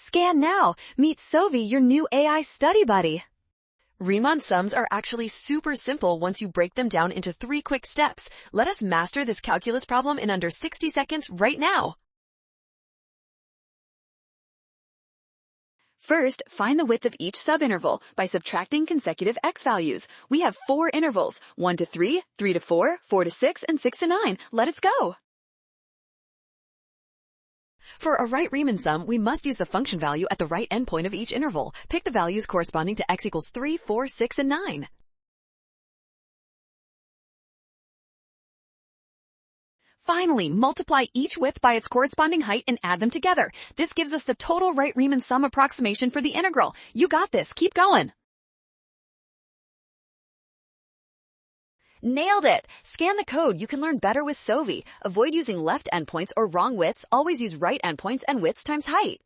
Scan now. Meet Sovi, your new AI study buddy. Riemann sums are actually super simple once you break them down into 3 quick steps. Let us master this calculus problem in under 60 seconds right now. First, find the width of each subinterval by subtracting consecutive x values. We have 4 intervals, 1 to 3, 3 to 4, 4 to 6, and 6 to 9. Let us go! For a right Riemann sum, we must use the function value at the right endpoint of each interval. Pick the values corresponding to x equals 3, 4, 6, and 9. Finally, multiply each width by its corresponding height and add them together. This gives us the total right Riemann sum approximation for the integral. You got this. Keep going. Nailed it! Scan the code. You can learn better with Sovi. Avoid using left endpoints or wrong widths. Always use right endpoints and widths times height.